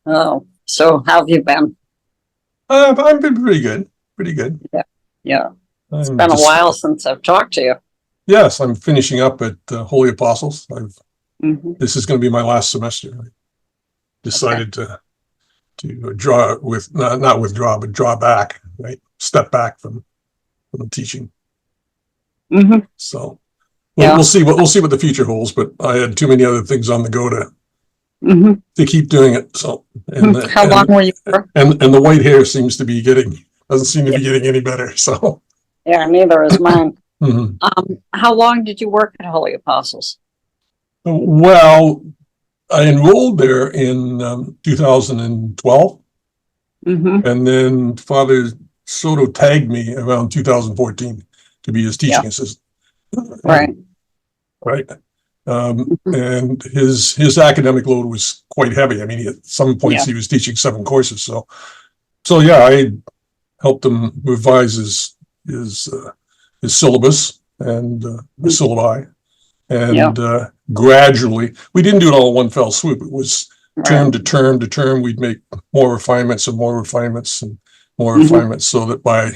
Oh, so how have you been? I've been pretty good, pretty good. Yeah, yeah. It's I'm been a just, while since I've talked to you. yes, I'm finishing up at Holy Apostles. Hmm. This is going to be my last semester. I Okay. decided to draw with not withdraw, but draw back, right? Step back from teaching. Hmm. So Yeah. we'll see what the future holds. But I had too many other things on the go Hmm. to keep doing it. So How long were you for? and the white hair seems to be doesn't seem to Yeah, be getting any better. So yeah, neither is mine. mhm. How long did you work at Holy Apostles? Well, I enrolled there in 2012, Hmm. and then Father Soto tagged me around 2014 to be his Yeah, teaching assistant. right. Right. Mhm. And his academic load was quite heavy. I mean, at some points Yeah, he was teaching 7 courses. So yeah, I helped him revise his syllabus and the syllabi, yeah, and gradually, we didn't do it all in one fell swoop. It was right. term to term to term. We'd make more refinements and more refinements and more Hmm. refinements, so that by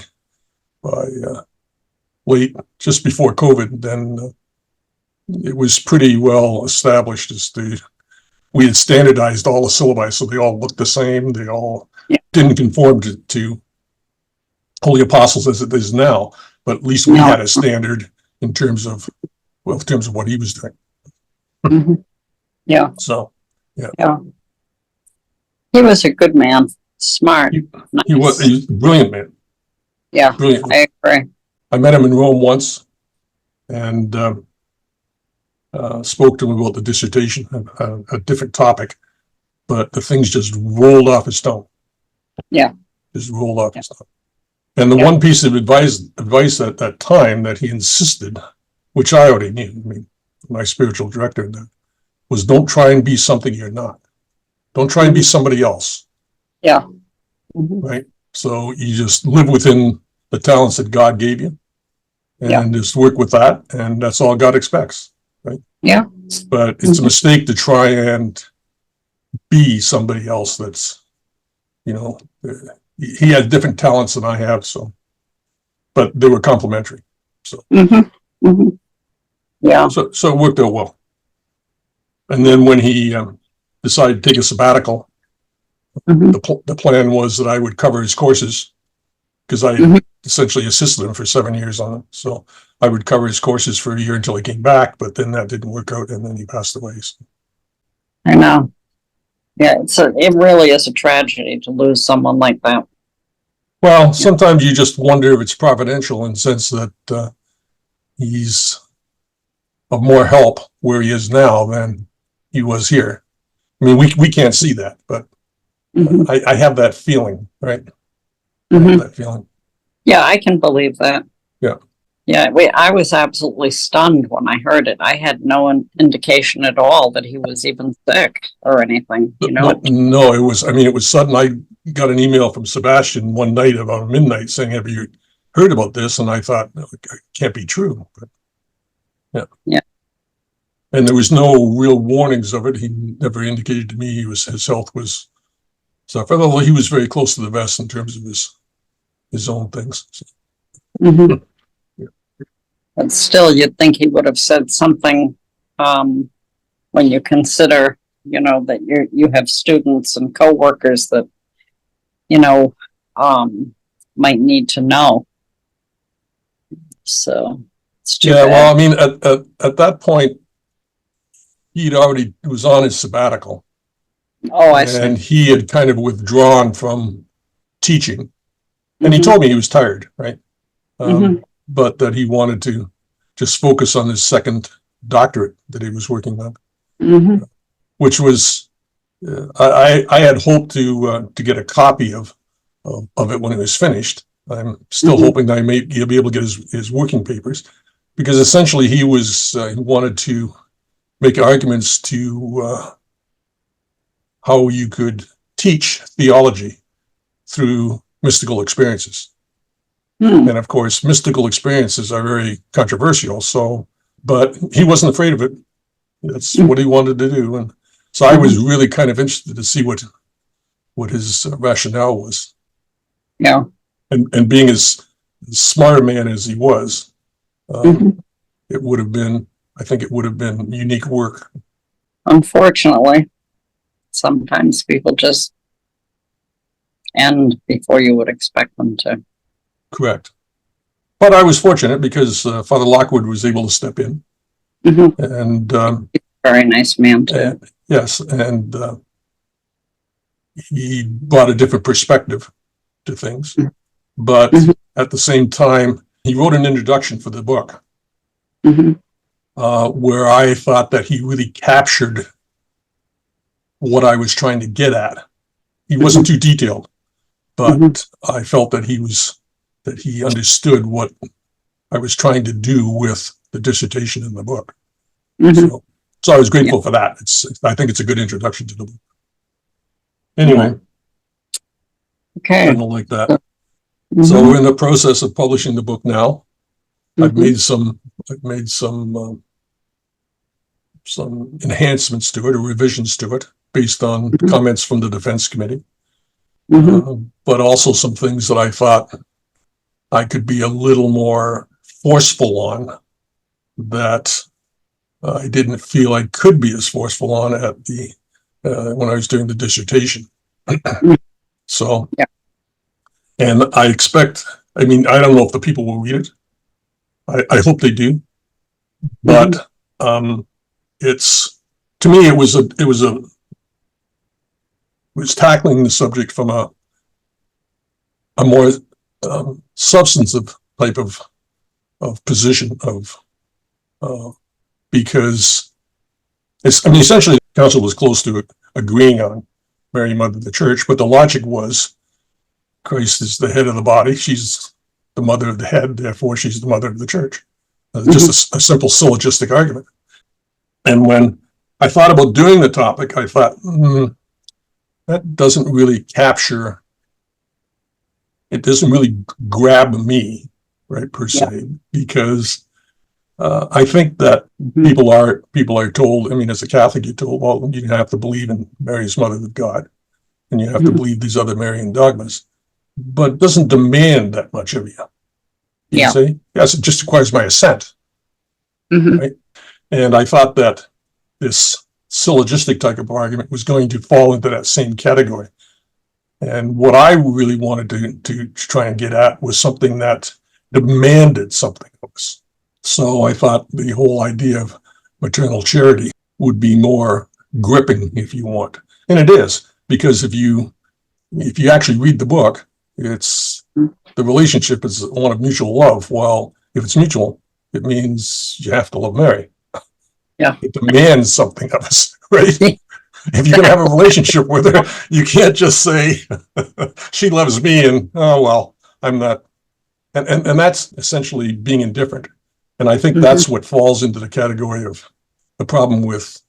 late, just before COVID, then it was pretty well established as we had standardized all the syllabi, so they all looked the same. They all Yeah, didn't conform to Holy Apostles as it is now, but at least we no. had a standard in terms of, well, in terms of what he was doing. Hmm. Yeah, So, yeah, yeah. He was a good man, smart, he, he nice. was a brilliant man, Yeah, brilliant. I agree. I met him in Rome once and spoke to him about the dissertation, a different topic, but the things just rolled off his tongue, Yeah, just rolled off yeah, his tongue. And the yeah. one piece of advice at that time that he insisted, which I already knew, I mean, my spiritual director, was don't try and be something you're not. Don't try and be Mhm. somebody else, Yeah. Hmm. right? So you just live within the talents that God gave you Yeah, and just work with that. And that's all God expects, right? yeah. But it's a Hmm. mistake to try and be somebody else that's, you know, he had different talents than I have. So, but they were complementary. So, Hmm. Hmm. Yeah. so it worked out well. And then when he decided to take a sabbatical, Hmm. the plan was that I would cover his courses because I Hmm. essentially assisted him for 7 years on them. So I would cover his courses for a year until he came back, but then that didn't work out, and then he passed away. So. I know. Yeah, it really is a tragedy to lose someone like that. Well, Yeah. sometimes you just wonder if it's providential in the sense that he's of more help where he is now than he was here. I mean, we can't see that, but Hmm. I have that feeling, right? I have Hmm. that feeling. Yeah, I can believe that. Yeah. Yeah, I was absolutely stunned when I heard it. I had no indication at all that he was even sick or anything. You know, No, it was, I mean, it was sudden. I got an email from Sebastian one night about midnight saying, have you heard about this? And I thought, no, it can't be true. But yeah. yeah, And there was no real warnings of it. He never indicated to me his health was suffering, although he was very close to the vest in terms of his own things. So, hmm. yeah. But still, you'd think he would have said something um, when you consider, that you have students and coworkers that you know um, might need to know. So it's too Yeah, bad. well, I mean, at that point, he'd already was on his sabbatical, Oh, I see. and he had kind of withdrawn from teaching. And he Hmm. told me he was tired, right? Hmm. But that he wanted to just focus on his second doctorate that he was working on, Hmm. which was I had hoped to get a copy of it when it was finished. I'm still Hmm. hoping that I may be able to get his working papers, because essentially he wanted to make arguments to how you could teach theology through mystical experiences. Hmm. And of course, mystical experiences are very controversial. So, but he wasn't afraid of it. That's what he wanted to do. And so I was Hmm. really kind of interested to see his rationale was. Yeah. And being as smart a man as he was, Mhm. it would have been, I think it would have been unique work. Unfortunately, sometimes people just end before you would expect them to. Correct. But I was fortunate because Father Lockwood was able to step in. Mhm. And Very nice man too. yes, and he brought a different perspective to things. Mhm. But Mhm. at the same time, he wrote an introduction for the book Mhm. where I thought that he really captured what I was trying to get at. He wasn't too detailed, but Mhm. I felt that he understood what I was trying to do with the dissertation in the book. Mhm. So I was grateful for that. I think it's a good introduction to the book. Anyway, Okay. kind of like that. Mhm. So we're in the process of publishing the book now. I've Mhm. made some enhancements to it or revisions to it based on Mhm. comments from the defense committee, Mhm. but also some things that I thought I could be a little more forceful on that I didn't feel I could be as forceful on at the when I was doing the dissertation. So, Yeah. and I expect, I mean, I don't know if the people will read it. I hope they do, but it's, to me, it was tackling the subject from a more substantive type of position because I mean, essentially the council was close to agreeing on Mary, Mother of the Church, but the logic was Christ is the head of the body. She's the mother of the head. Therefore, she's the mother of the church. Just a simple syllogistic argument. And when I thought about doing the topic, I thought, that doesn't really capture, it doesn't really grab me, right, per se, because I think that people are told, I mean, as a Catholic, you're told, well, you have to believe in Mary's mother of God, and you have to believe these other Marian dogmas, but it doesn't demand that much of you. You see? Yes, it just requires my assent. Right? And I thought that this syllogistic type of argument was going to fall into that same category. And what I really wanted to try and get at was something that demanded something of us. So I thought the whole idea of maternal charity would be more gripping, if you want. And it is, because if you actually read the book, it's the relationship is one of mutual love. Well, if it's mutual, it means you have to love Mary. Yeah. It demands something of us, right? If you're going to have a relationship with her, you can't just say, she loves me and, oh, well, I'm not. And that's essentially being indifferent. And I think that's what falls into the category of the problem with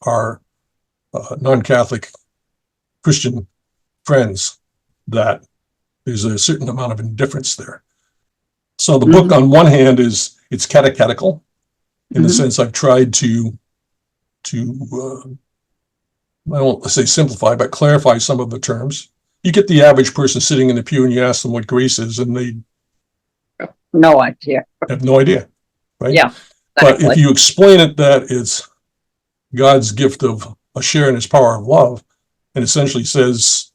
our non-Catholic Christian friends, that there's a certain amount of indifference there. So the book on one hand it's catechetical in the sense I've tried to I don't say simplify, but clarify some of the terms. You get the average person sitting in the pew and you ask them what grace is, and they No idea. have no idea, right? Yeah. But if you explain it that it's God's gift of a share in his power of love, and essentially says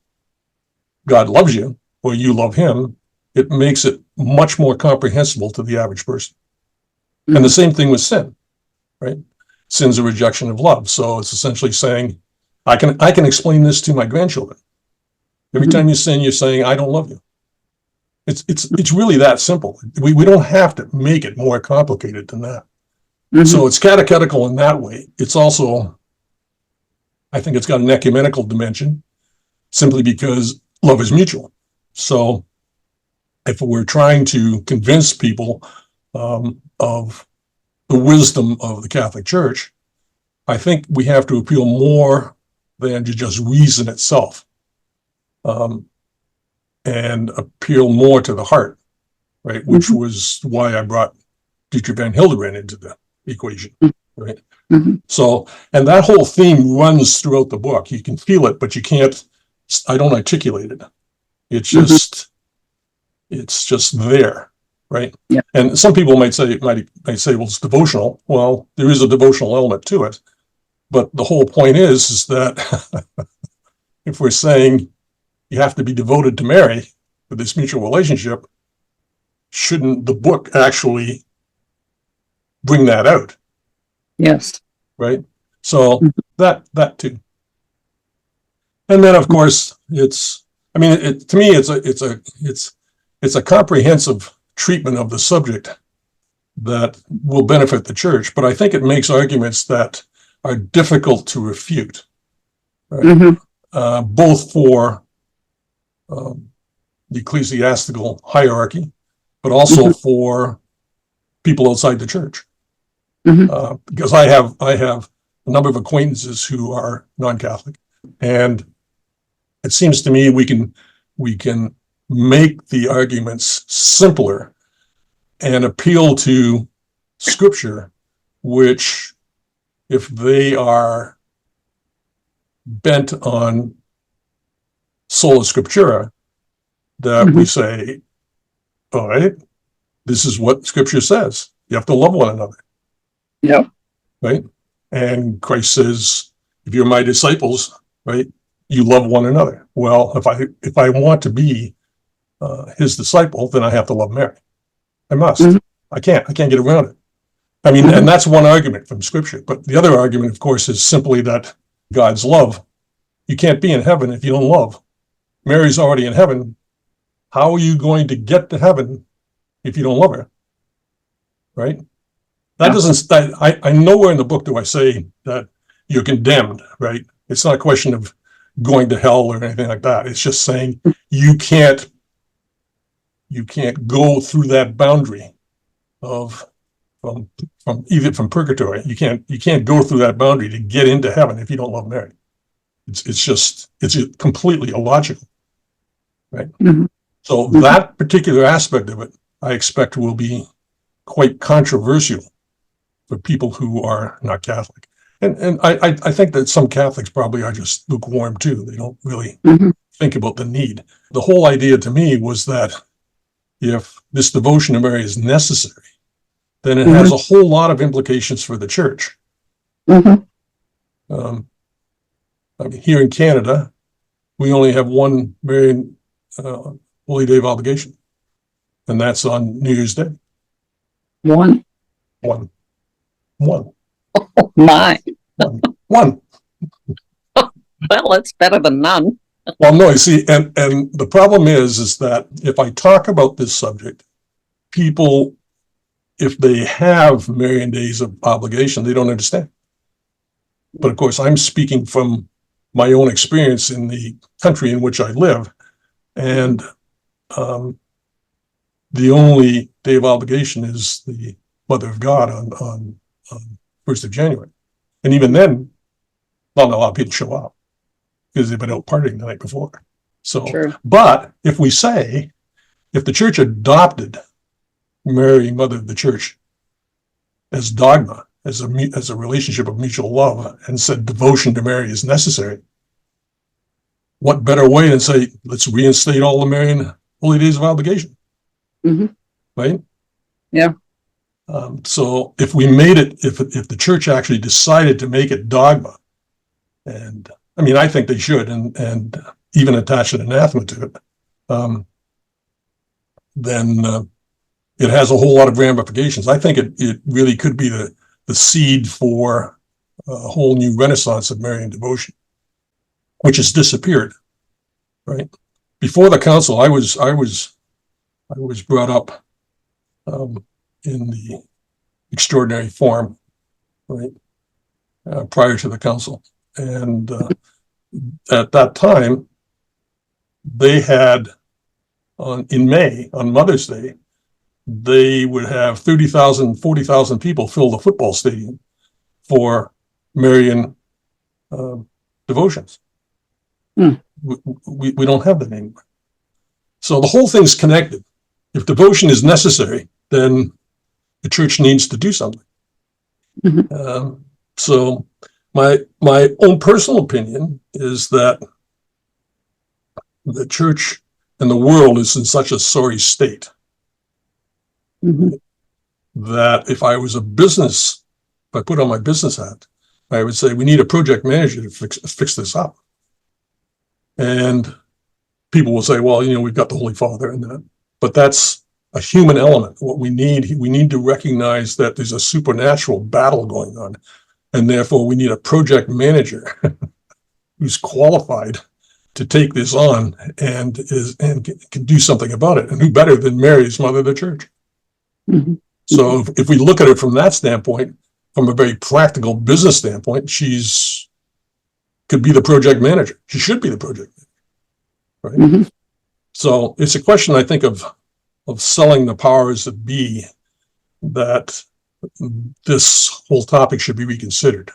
God loves you or you love him, it makes it much more comprehensible to the average person. And the same thing with sin, right? Sin's a rejection of love. So it's essentially saying, I can explain this to my grandchildren. Every time you sin, you're saying, I don't love you. It's really that simple. We don't have to make it more complicated than that. So it's catechetical in that way. It's also, I think it's got an ecumenical dimension simply because love is mutual. So if we're trying to convince people of the wisdom of the Catholic Church, I think we have to appeal more than to just reason itself, and appeal more to the heart, right? Which was why I brought Dietrich Van Hildebrand into the equation, right? So, and that whole theme runs throughout the book. You can feel it, but you can't I don't articulate it. It's just there, right? Yeah. And some people might say, well, it's devotional. Well, there is a devotional element to it, but the whole point is that if we're saying you have to be devoted to Mary for this mutual relationship, shouldn't the book actually bring that out? Yes. Right? So that too. And then, of course, to me, it's a comprehensive treatment of the subject that will benefit the church, but I think it makes arguments that are difficult to refute, right? Both for the ecclesiastical hierarchy, but also for people outside the church. Because I have a number of acquaintances who are non-Catholic, and it seems to me we can make the arguments simpler and appeal to Scripture, which, if they are bent on sola scriptura, that we say, all right, this is what Scripture says. You have to love one another. Yep. Right? And Christ says, if you're my disciples, right, you love one another. Well, if I want to be his disciple, then I have to love Mary. I must. I can't get around it. I mean, and that's one argument from Scripture. But the other argument, of course, is simply that God's love. You can't be in heaven if you don't love. Mary's already in heaven. How are you going to get to heaven if you don't love her? Right? That doesn't, I nowhere in the book do I say that you're condemned, right? It's not a question of going to hell or anything like that. It's just saying you can't go through that boundary of from purgatory. You can't go through that boundary to get into heaven if you don't love Mary. It's completely illogical, right? So that particular aspect of it, I expect, will be quite controversial for people who are not Catholic. And I think that some Catholics probably are just lukewarm too. They don't really think about the need. The whole idea to me was that if this devotion to Mary is necessary, then it has a whole lot of implications for the church. I mean, here in Canada, we only have one Marian Holy Day of Obligation, and that's on New Year's Day. One. One. Oh, my. One. Well, it's better than none. Well, no, you see, and the problem is that if I talk about this subject, people, if they have Marian days of obligation, they don't understand. But of course, I'm speaking from my own experience in the country in which I live, and the only day of obligation is the Mother of God on 1st of January. And even then, not a lot of people show up because they've been out partying the night before. So, True. But if the church adopted Mary, Mother of the Church, as dogma, as a relationship of mutual love, and said devotion to Mary is necessary, what better way than say, let's reinstate all the Marian Holy Days of Obligation? Right? Yeah. So if we made it, if the church actually decided to make it dogma, and I mean, I think they should, and even attach an anathema to it, then it has a whole lot of ramifications. I think it really could be the seed for a whole new renaissance of Marian devotion, which has disappeared, right? Before the council, I was brought up in the extraordinary form, right, prior to the council. And at that time, they had, in May, on Mother's Day, they would have 30,000, 40,000 people fill the football stadium for Marian devotions. We don't have that anymore. So the whole thing's connected. If devotion is necessary, then the church needs to do something. So my own personal opinion is that the church and the world is in such a sorry state Mhm. that if I was a business, if I put on my business hat, I would say we need a project manager to fix this up. And people will say, well, we've got the Holy Father and that, but that's a human element. What we need to recognize that there's a supernatural battle going on, and therefore we need a project manager who's qualified to take this on and can do something about it. And who better than Mary's mother, the church? Mhm. So if we look at it from that standpoint, from a very practical business standpoint, could be the project manager. She should be the project manager, right? Mhm. So it's a question, I think, of selling the powers that be that this whole topic should be reconsidered.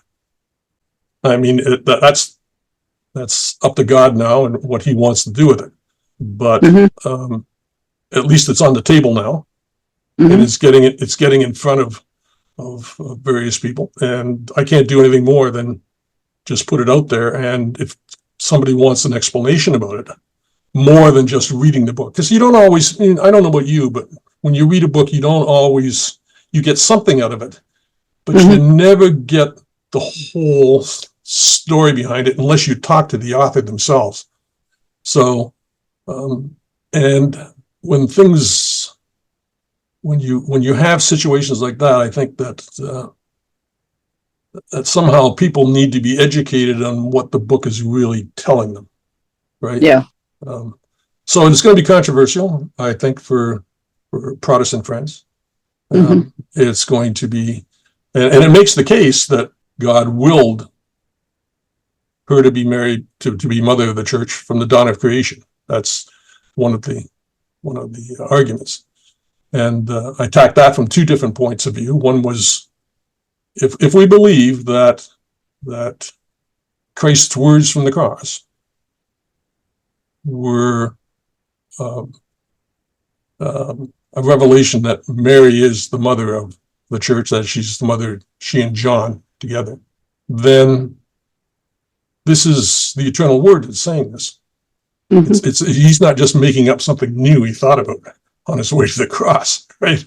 I mean, that's up to God now and what he wants to do with it. But Mhm. at least it's on the table now, and Mhm. it's getting in front of various people. And I can't do anything more than just put it out there. And if somebody wants an explanation about it, more than just reading the book, because you don't always, I don't know about you, but when you read a book, you get something out of it, but you Mhm. never get the whole story behind it unless you talk to the author themselves. So, and when you have situations like that, I think that somehow people need to be educated on what the book is really telling them, right? Yeah. So it's going to be controversial, I think, for Protestant friends. Mhm. It's going to be, and it makes the case that God willed her to be married to be mother of the church from the dawn of creation. That's one of the arguments. And I attacked that from two different points of view. One was, if we believe that Christ's words from the cross were a revelation that Mary is the mother of the church, that she's the mother, she and John together, then this is the eternal word that's saying this. Mhm. He's not just making up something new he thought about on his way to the cross, right?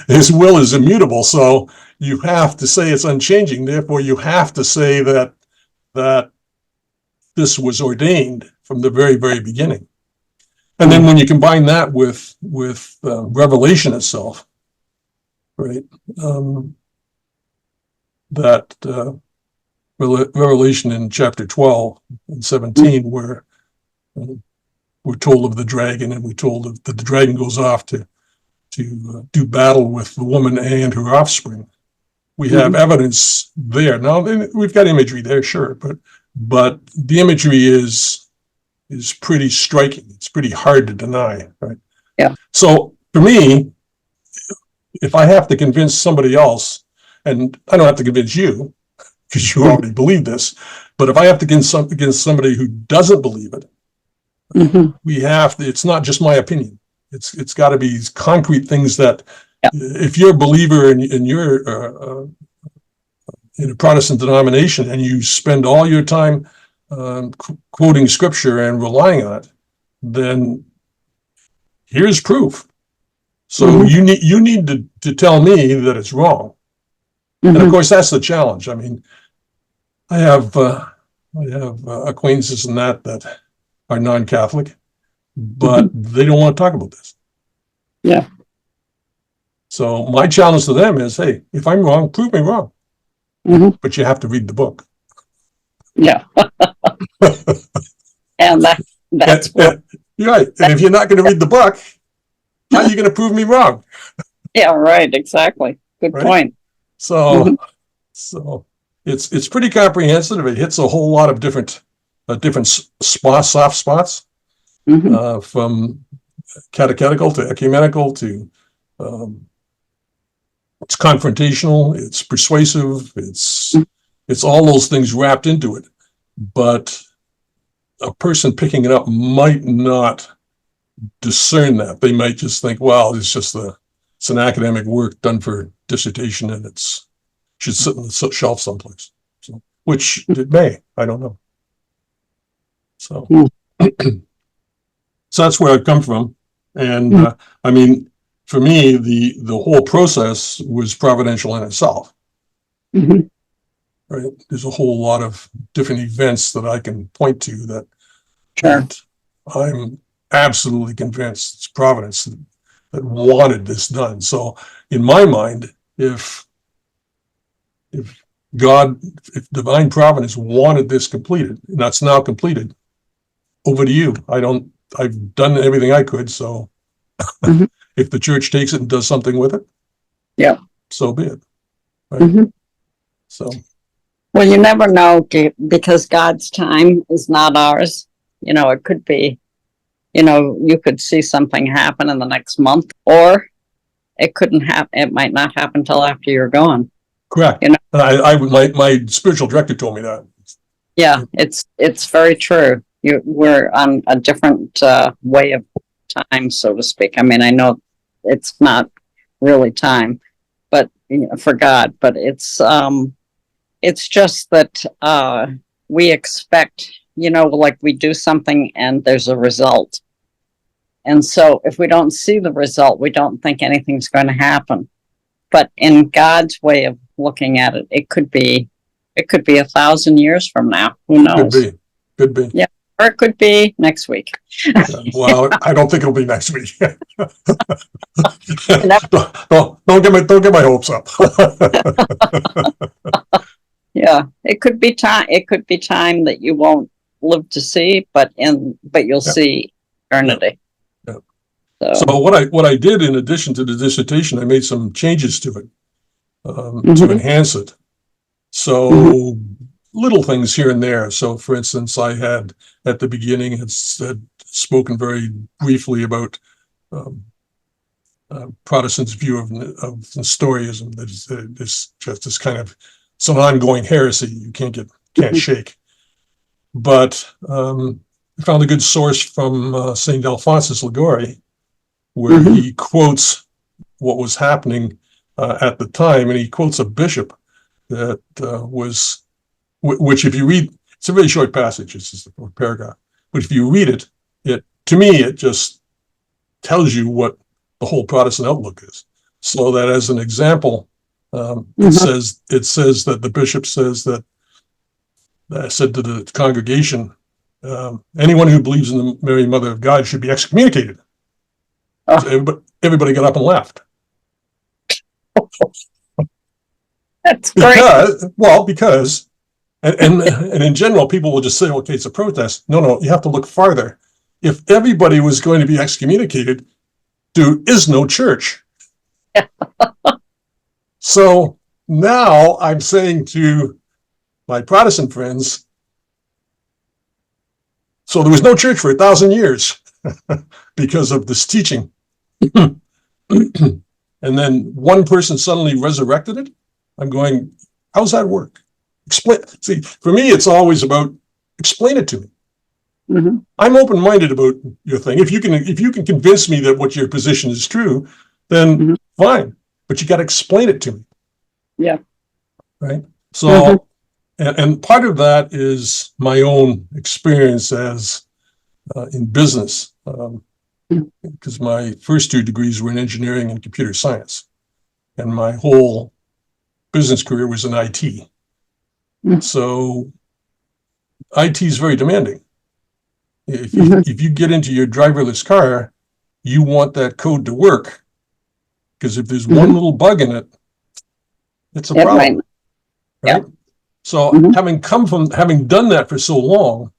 his will is immutable, so you have to say it's unchanging. Therefore, you have to say that this was ordained from the very, very beginning. And then when you combine that with Revelation itself, right? That Revelation in chapter 12 and 17, where we're told of the dragon, and we're told that the dragon goes off to do battle with the woman and her offspring. We have evidence there. Now, we've got imagery there, sure, but the imagery is pretty striking. It's pretty hard to deny, right? Yeah. So for me, if I have to convince somebody else, and I don't have to convince you because you already believe this, but if I have to convince somebody who doesn't believe it, Mhm. it's not just my opinion. It's got to be these concrete things that, Yeah. if you're a believer and you're in a Protestant denomination and you spend all your time quoting scripture and relying on it, then here's proof. So you need to tell me that it's wrong. And of course, that's the challenge. I mean, I have acquaintances in that are non-Catholic, but they don't want to talk about this. Yeah. So my challenge to them is, hey, if I'm wrong, prove me wrong. But you have to read the book. Yeah. And that's what. You're right. And if you're not going to read the book, how are you going to prove me wrong? Yeah, right. Exactly. Good Right? point. So it's pretty comprehensive. It hits a whole lot of different soft spots, from catechetical to ecumenical to it's confrontational, it's persuasive, it's all those things wrapped into it. But a person picking it up might not discern that. They might just think, well, it's an academic work done for dissertation, and should sit on the shelf someplace. So, which it may, I don't know. So, Hmm. so that's where I've come from. And I mean, for me, the whole process was providential in itself. Mhm. Right? There's a whole lot of different events that I can point to that Sure. that I'm absolutely convinced it's providence that wanted this done. So in my mind, if God, if divine providence wanted this completed, and that's now completed, over to you. I've done everything I could. So Mhm. if the church takes it and does something with it, Yeah. so be it. Right. Mhm. So, Well, you never know because God's time is not ours. It could be, you could see something happen in the next month, or it couldn't happen. It might not happen till after you're gone. correct. You know? And my spiritual director told me that. Yeah, it's very true. We're on a different way of time, so to speak. I mean, I know it's not really time, but for God, but it's just that we expect, like we do something and there's a result. And so if we don't see the result, we don't think anything's going to happen. But in God's way of looking at it, it could be 1,000 years from now. Who knows? Could be. Yeah. Or it could be next week. Well, I don't think it'll be next week. Never- Don't get my hopes up. Yeah. It could be time. It could be time that you won't live to see, but you'll Yeah. see eternity. Yeah. So So what I did in addition to the dissertation, I made some changes to it to Mhm. enhance it. So Mhm. little things here and there. So for instance, I had at the beginning had spoken very briefly about Protestants' view of Nestorianism. That is just this kind of, it's an ongoing heresy you can't Mhm. shake. But I found a good source from St. Alphonsus Liguori, where Mhm. he quotes what was happening at the time, and he quotes a bishop that which if you read, it's a very short passage, it's just a paragraph, but if you read it, to me, it just tells you what the whole Protestant outlook is. So that as an example, Mhm. it says that the bishop says that said to the congregation, anyone who believes in the Mary Mother of God should be excommunicated. So Oh, everybody got up and left. that's great. Because and in general, people will just say, okay, it's a protest. No, you have to look farther. If everybody was going to be excommunicated, there is no church. So now I'm saying to my Protestant friends, so there was no church for 1,000 years because of this teaching. And then one person suddenly resurrected it. I'm going, how's that work? See, for me, it's always about explain it to me. Mm-hmm. I'm open-minded about your thing. If you can convince me that what your position is true, then Mhm. fine. But you got to explain it to me. Yeah. Right. So, Mhm. and part of that is my own experience as in business, because my first two degrees were in engineering and computer science, and my whole business career was in IT. Mhm. So, IT is very demanding. Mhm. If you get into your driverless car, you want that code to work, because if there's one Mhm. little bug in it, it's a It might. problem, Yeah. right? So Mhm. having done that for so long,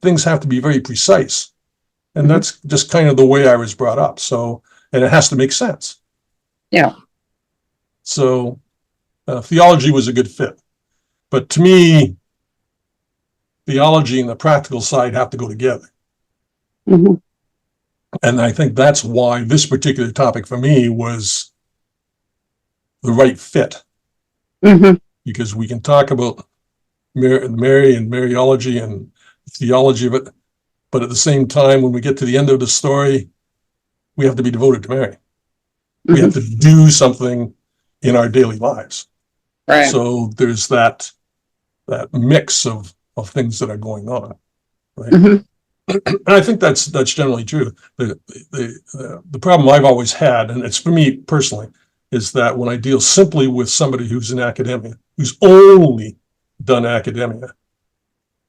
things have to be very precise, and Mhm. that's just kind of the way I was brought up. So, and it has to make sense. Yeah. So, theology was a good fit, but to me, theology and the practical side have to go together. Mhm. And I think that's why this particular topic for me was the right fit, Mhm. because we can talk about Mary and Mariology and theology of it, but at the same time, when we get to the end of the story, we have to be devoted to Mary. We have Mhm. to do something in our daily lives. Right. So there's that mix of things that are going on. right? Mhm. And I think that's generally true. The problem I've always had, and it's for me personally, is that when I deal simply with somebody who's in academia, who's only done academia,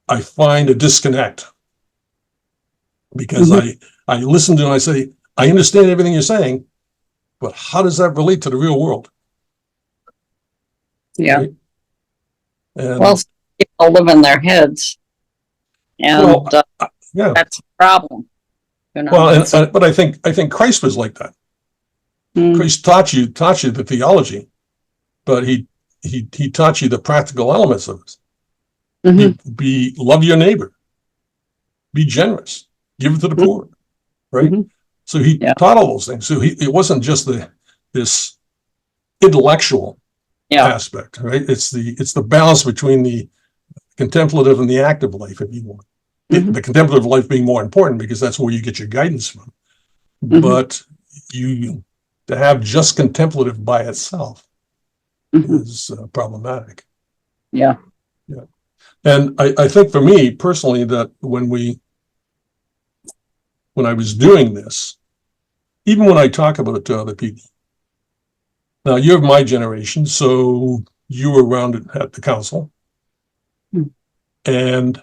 I find a disconnect because Mhm. I listen to and I say, I understand everything you're saying, but how does that relate to the real world? Yeah. Right? And Well, some people live in their heads, well, and yeah. that's a problem. You know, Well, it's a, but I think Christ was like that. mm, Christ taught you the theology, but he taught you the practical elements of it. mhm. Love your neighbor, be generous, give to the poor, right? Mhm. So he Yeah. taught all those things. So it wasn't just this intellectual Yeah. aspect, right? It's the balance between the contemplative and the active life, if you want. Mhm. The contemplative life being more important because that's where you get your guidance from. Mhm. But you to have just contemplative by itself Mhm. is problematic. Yeah. Yeah. And I think for me personally that when I was doing this, even when I talk about it to other people, now you're of my generation, so you were around at the council, Mm. and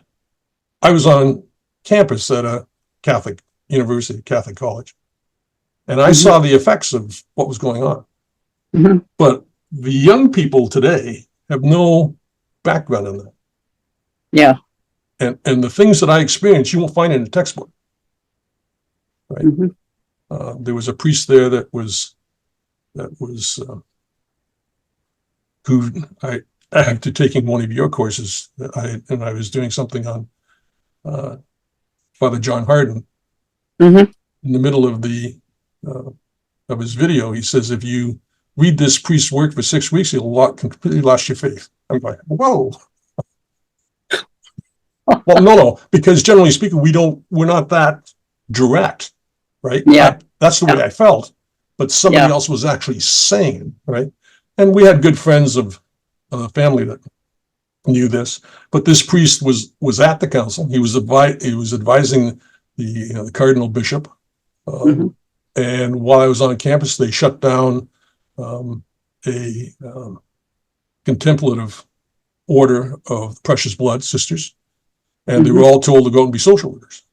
I was on campus at a Catholic university, Catholic college, and I Mhm. saw the effects of what was going on. Mhm. But the young people today have no background in that. Yeah. And the things that I experienced, you won't find in a textbook, right? Mhm. There was a priest there that was who after taking one of your courses, I was doing something on Father John Harden. Mhm. In the middle uh, of his video, he says, if you read this priest's work for 6 weeks, you'll completely lost your faith. I'm like, whoa. Well, no, because generally speaking, we're not that direct, right? Yeah. That's the way Yeah. I felt, but somebody Yeah. else was actually saying, right? And we had good friends of the family that knew this, but this priest was at the council. He was advising the cardinal bishop, Mhm. and while I was on campus, they shut down a contemplative order of Precious Blood Sisters, and they were Mhm. all told to go and be social workers.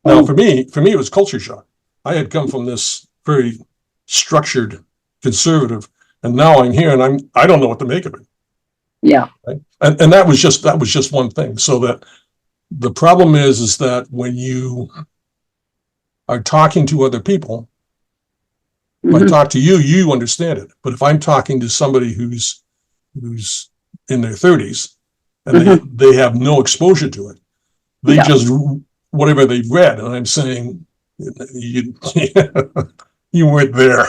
Now, Oh, for me, it was culture shock. I had come from this very structured conservative, and now I'm here, and I don't know what to make of it. yeah. Right? And that was just one thing. So that the problem is that when you are talking to other people, if I Mhm. talk to you, you understand it. But if I'm talking to somebody who's in their 30s and Mhm. they have no exposure to it, they Yeah. just whatever they've read, and I'm saying you you weren't there,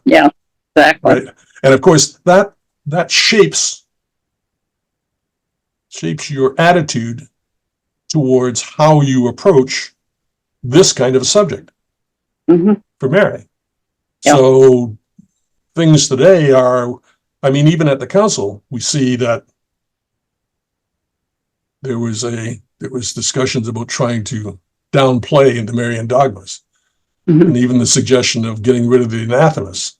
Yeah. Exactly. right? And of course that shapes your attitude towards how you approach this kind of a subject Mhm. for Mary. Yeah. So things today are, I mean, even at the council, we see that there was discussions about trying to downplay the Marian dogmas, Mhm. and even the suggestion of getting rid of the anathemas.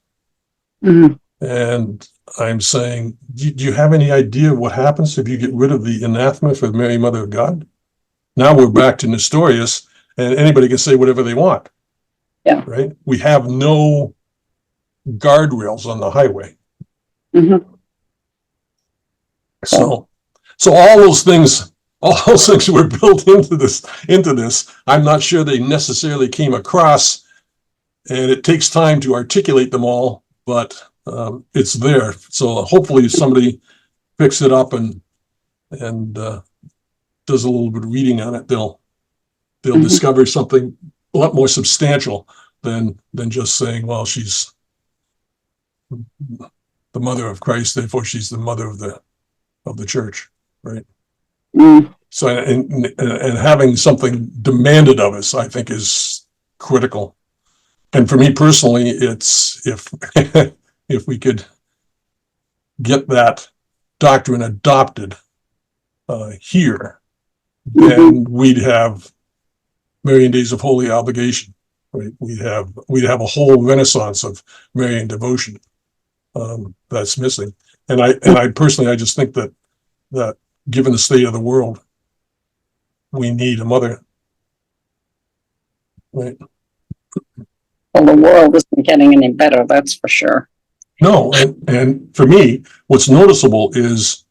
Mhm. And I'm saying, do you have any idea what happens if you get rid of the anathema for Mary, Mother of God? Now we're back to Nestorius, and anybody can say whatever they want, Yeah. right? We have no guardrails on the highway. Mhm. So, So, so all those things were built into this. I'm not sure they necessarily came across, and it takes time to articulate them all, but it's there. So hopefully somebody picks it up and does a little bit of reading on it. They'll mhm. discover something a lot more substantial than just saying, well, she's the mother of Christ, therefore she's the mother of the church, right? Mm. So and having something demanded of us, I think, is critical. And for me personally, it's if if we could get that doctrine adopted here, then we'd have Marian days of holy obligation. Right? We'd have a whole renaissance of Marian devotion that's missing. And I personally, I just think that given the state of the world, we need a mother. Right? Well, the world isn't getting any better, that's for sure. No, and for me, what's noticeable is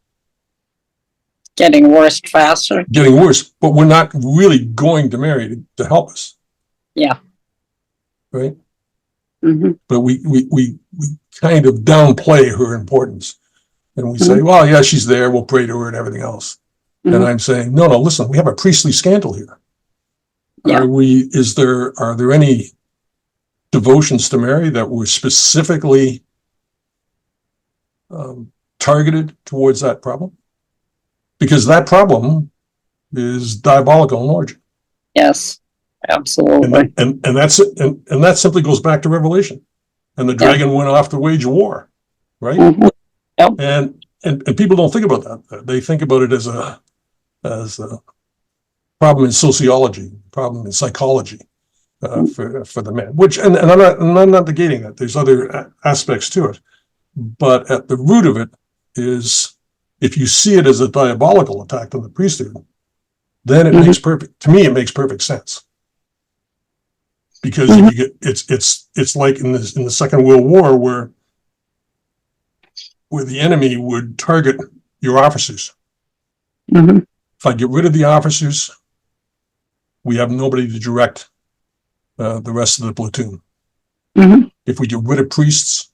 Getting worse faster. getting worse, but we're not really going to Mary to help us. Yeah. Right? Mm-hmm. But we kind of downplay her importance. And we say, well, yeah, she's there, we'll pray to her and everything else. Mm-hmm. And I'm saying, no, listen, we have a priestly scandal here. Yeah. Are there any devotions to Mary that were specifically targeted towards that problem? Because that problem is diabolical in origin. Yes, absolutely. And that simply goes back to Revelation. And the dragon went off to wage a war, right? Mm-hmm. Yep. And people don't think about that. They think about it as a problem in sociology, problem in psychology for the man. Which and I'm not negating that. There's other aspects to it, but at the root of it is, if you see it as a diabolical attack on the priesthood, then it makes perfect sense. Because if you get, it's like in the Second World War where the enemy would target your officers. Mm-hmm. If I get rid of the officers, we have nobody to direct the rest of the platoon. Mm-hmm. If we get rid of priests,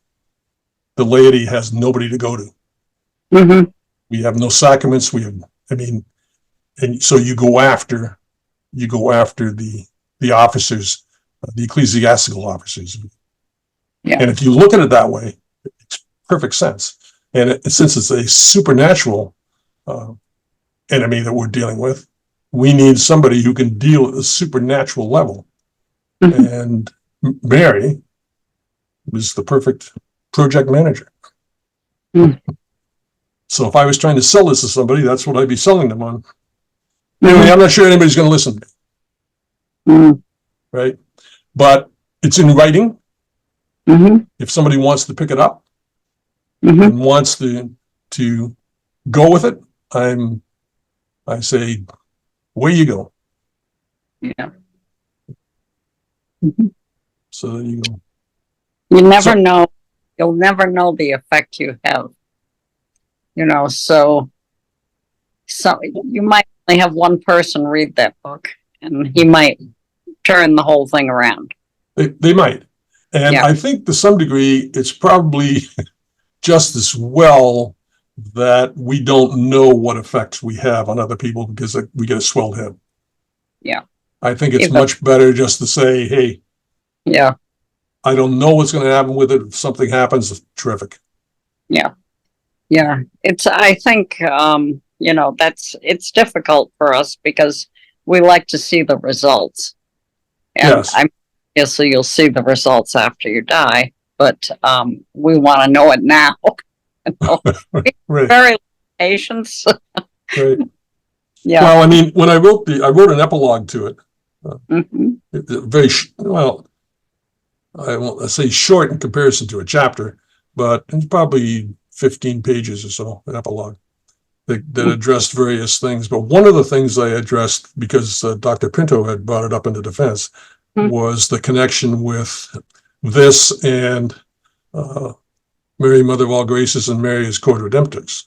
the laity has nobody to go to. Mm-hmm. We have no sacraments. And so you go after the officers, the ecclesiastical officers. Yeah. And if you look at it that way, it makes perfect sense. And since it's a supernatural enemy that we're dealing with, we need somebody who can deal at a supernatural level. Mm-hmm. And Mary was the perfect project manager. Mm. So if I was trying to sell this to somebody, that's what I'd be selling them on. Mm-hmm. Anyway, I'm not sure anybody's going to listen to me. Mm-hmm. Right? But it's in writing. Mm-hmm. If somebody wants to pick it up Mm-hmm. and wants to go with it, I say, away you go. Yeah. Mm-hmm. So there you go. You never know. You'll never know the effect you have. So you might only have one person read that book, and he might turn the whole thing around. They might. And I think to some degree, it's probably just as well that we don't know what effects we have on other people because we get a swelled head. Yeah. I think it's much better just to say, hey, yeah, I don't know what's going to happen with it. If something happens, terrific. Yeah. Yeah. I think, it's difficult for us because we like to see the results. And yes. Obviously you'll see the results after you die, but we want to know it now. Right. Very patience. Right. Yeah. Well, I mean, when I wrote an epilogue to it, Mm-hmm. I won't say short in comparison to a chapter, but it's probably 15 pages or so, an epilogue that addressed various things. But one of the things I addressed, because Dr. Pinto had brought it up into defense, was the connection with this and Mary, Mother of All Graces, and Mary as Code Redemptrix.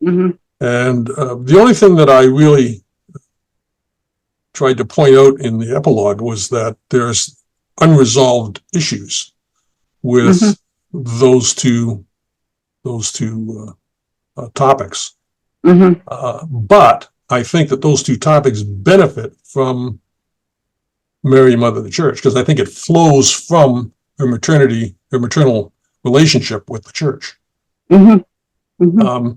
Mm-hmm. And the only thing that I really tried to point out in the epilogue was that there's unresolved issues with those two topics. Mm-hmm. But I think that those two topics benefit from Mary, Mother of the Church, because I think it flows from her maternal relationship with the Church. Mm-hmm. Mm-hmm.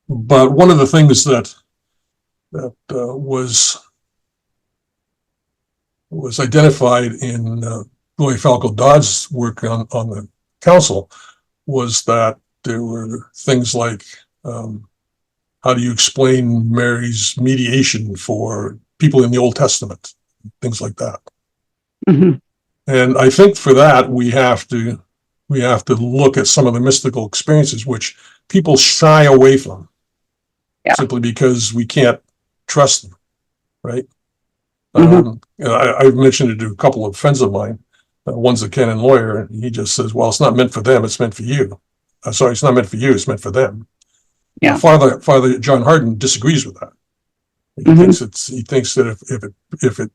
But one of the things that was identified in Roy Falco Dodd's work on the council was that there were things like how how do you explain Mary's mediation for people in the Old Testament, things like that. Mhm. And I think for that we have to look at some of the mystical experiences which people shy away from, simply because we can't trust them, right? Mhm. I've mentioned it to a couple of friends of mine. One's a canon lawyer, and he just says, "Well, it's not meant for them; it's meant for you." Sorry, it's not meant for you; it's meant for them. Yeah. Father John Hardin disagrees with that. He thinks that if it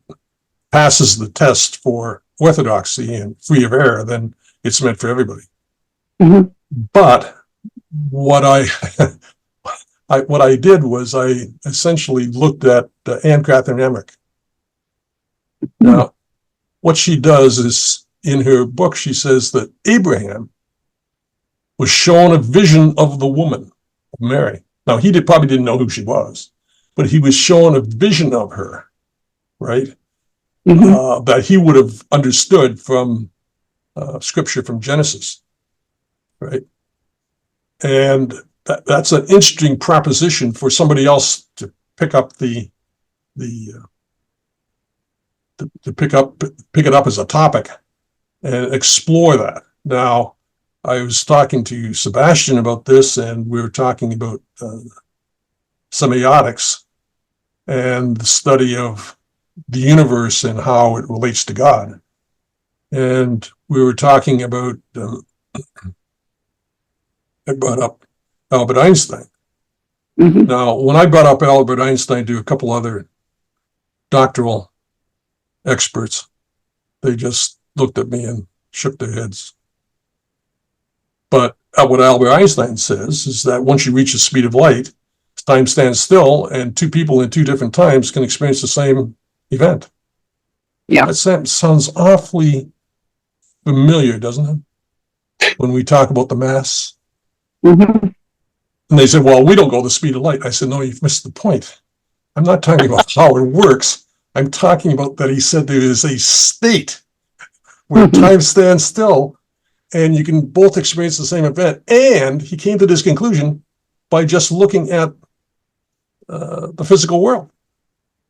passes the test for orthodoxy and free of error, then it's meant for everybody. Mhm. But what I did was I essentially looked at Anne Catherine Emmerich. Now, what she does is, in her book, she says that Abraham was shown a vision of the woman, of Mary. Now, he probably didn't know who she was, but he was shown a vision of her, right? That he would have understood from scripture from Genesis, right? And that's an interesting proposition for somebody else to pick up to pick it up as a topic and explore that. Now, I was talking to Sebastian about this, and we were talking about semiotics and the study of the universe and how it relates to God. And we were talking about, I brought up Albert Einstein. Now, when I brought up Albert Einstein to a couple other doctoral experts, they just looked at me and shook their heads. But what Albert Einstein says is that once you reach the speed of light, time stands still, and two people in two different times can experience the same event. Yeah. That sounds awfully familiar, doesn't it? When we talk about the mass. And they said, well, we don't go the speed of light. I said, no, you've missed the point. I'm not talking about how it works. I'm talking about that he said there is a state where time stands still and you can both experience the same event. And he came to this conclusion by just looking at the physical world.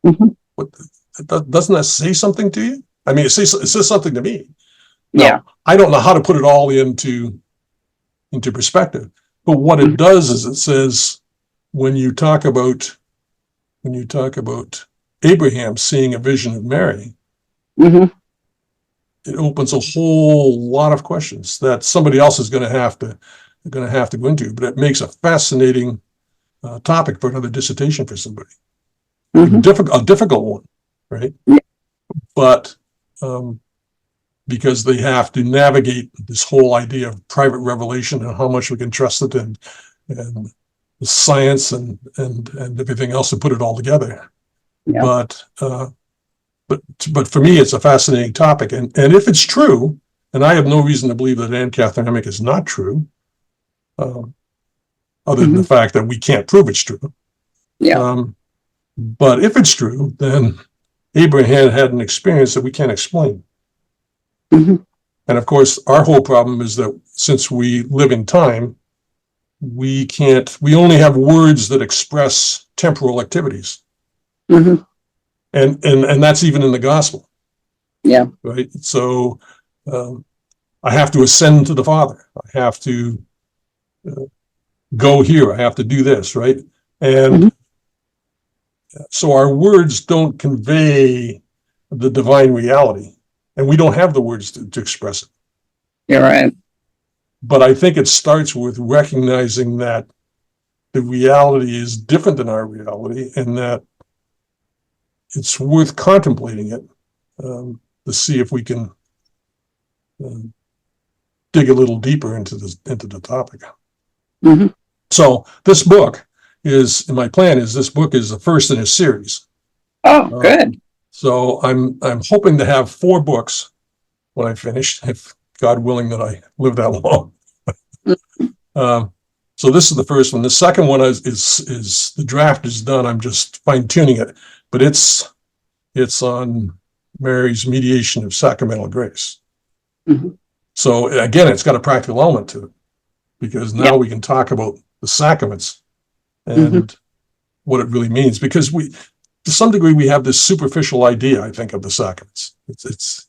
Doesn't that say something to you? I mean, it says something to me. Now, I don't know how to put it all into perspective, but what it does is it says when you talk about Abraham seeing a vision of Mary, it opens a whole lot of questions that somebody else is going to have to go into. But it makes a fascinating topic for another dissertation for somebody. A difficult one, right? But because they have to navigate this whole idea of private revelation and how much we can trust it, and the science and everything else, to put it all together. But for me, it's a fascinating topic, and if it's true, and I have no reason to believe that Anne Catherine Emmerich is not true, other than the fact that we can't prove it's true. But if it's true, then Abraham had an experience that we can't explain. And of course, our whole problem is that since we live in time, we only have words that express temporal activities. And that's even in the gospel. Right. So I have to ascend to the Father. I have to go here. I have to do this, right? And so our words don't convey the divine reality, and we don't have the words to express it. You're right. But I think it starts with recognizing that the reality is different than our reality, and that it's worth contemplating it to see if we can dig a little deeper into the topic. So this book my plan is this book is the first in a series. Oh, good. So I'm hoping to have 4 books when I finish, if God willing that I live that long. So this is the first one. The second one is the draft is done. I'm just fine tuning it, but it's on Mary's mediation of sacramental grace. So again, it's got a practical element to it, because now we can talk about the sacraments and what it really means, because to some degree, we have this superficial idea, I think, of the sacraments. It's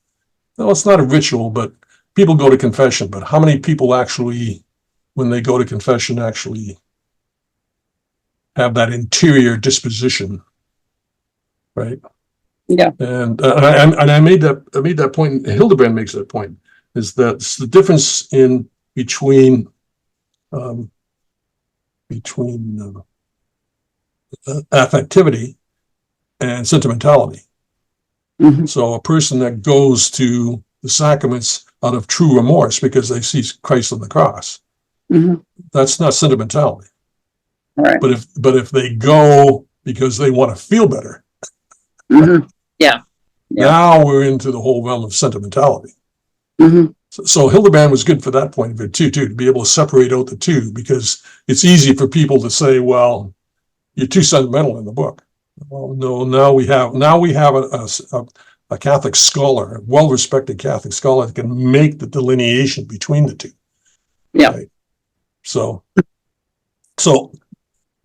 not a ritual, but people go to confession. But how many people actually, when they go to confession, actually have that interior disposition, right? Yeah. And I made that point, and Hildebrand makes that point, is that it's the difference between affectivity and sentimentality. Mm-hmm. So a person that goes to the sacraments out of true remorse because they see Christ on the cross, Mm-hmm. that's not sentimentality. Right. But if they go because they want to feel better, Mm-hmm. Yeah. now we're into the whole realm of sentimentality. Mm-hmm. So Hildebrand was good for that point of view too, to be able to separate out the two, because it's easy for people to say, well, you're too sentimental in the book. Well, no, now we have a Catholic scholar, a well-respected Catholic scholar, that can make the delineation between the two. Yeah. Right? So